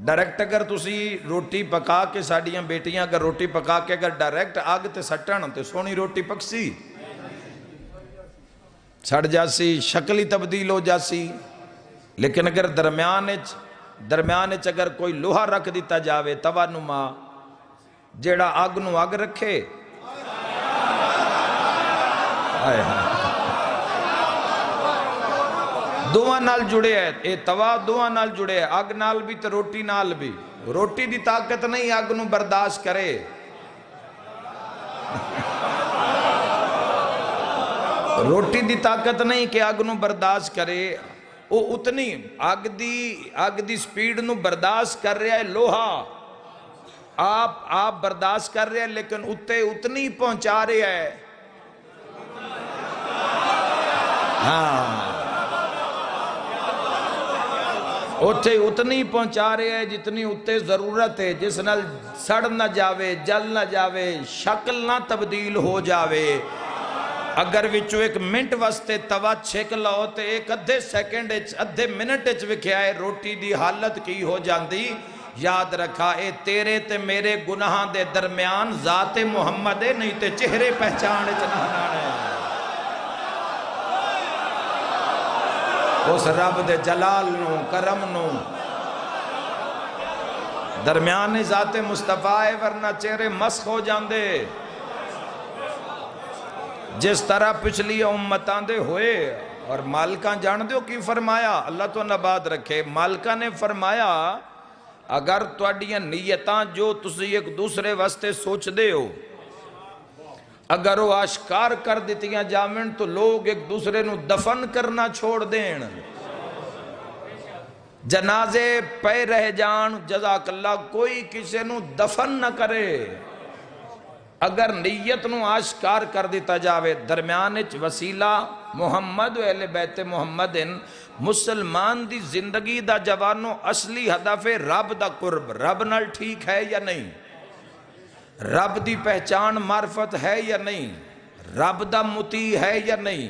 Direct اگر تسی روٹی پکا کے ساڑیاں بیٹیاں اگر روٹی پکا کے اگر ڈائریکٹ آگ تے سٹن تے سونی روٹی پکسی سڑ جاسی شکل ہی تبدیل ہو جاسی. لیکن اگر درمیان اگر کوئی لوہا رکھ دیتا جاوے توا نما جیڑا آگ نو آگ رکھے دوہاں نال جڑے ہے اے توا دوہاں نال جڑے ہے آگ نال بھی تے روٹی نال بھی. روٹی دی طاقت نہیں آگ نو برداشت کرے. روٹی دی طاقت نہیں کہ آگ نو برداشت کرے. وہ اتنی آگ دی سپیڈ نو برداشت کر رہا ہے لوہا. آپ برداشت کر رہے ہیں لیکن اتے اتنی پہنچا رہے ہے. اتے اتنی پہنچا رہے ہیں جتنی اتے ضرورت ہے جس نال سڑ نہ جاوے جل نہ جاوے شکل نہ تبدیل ہو جاوے. اگر وچو ایک منٹ واسطے توا چھک لاؤ تے ایک ادھے سیکنڈ ادھے منٹ وکھیا ہے روٹی دی حالت کی ہو جاندی. یاد رکھا اے تیرے تے میرے گناہاں دے درمیان ذات محمد ہے نہیں تے چہرے پہچان چنانا ہے. اس رب دے جلال نو کرم نو درمیان ذات مصطفیٰ ہے ورنہ چہرے مسخ ہو جاندے. جس طرح پچھلی امتاں دے ہوئے اور مالکاں جان دیو کی فرمایا اللہ تو نباد رکھے. مالکاں نے فرمایا اگر تواڈیاں نیتاں جو تسی ایک دوسرے واسطے سوچ دے ہو اگر وہ آشکار کر دیتیاں جامن تو لوگ ایک دوسرے نو دفن کرنا چھوڑ دین. جنازے پہ رہ جان جزاک اللہ کوئی کسی نو دفن نہ کرے. اگر نیت نو آشکار کر دیتا جاوے درمیان وسیلہ محمد و اہل بیت محمد مسلمان دی زندگی دا جوانو اصلی ہدف رب دا قرب. رب نال ٹھیک ہے یا نہیں؟ رب دی پہچان معرفت ہے یا نہیں؟ رب دا مطیع ہے یا نہیں؟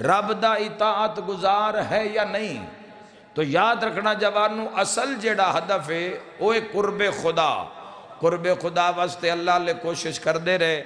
رب دا اطاعت گزار ہے یا نہیں؟ تو یاد رکھنا جوانو اصل جیڑا ہدف ہے وہ قرب خدا. قرب خدا واسطے اللہ لے کوشش کر دے رہے.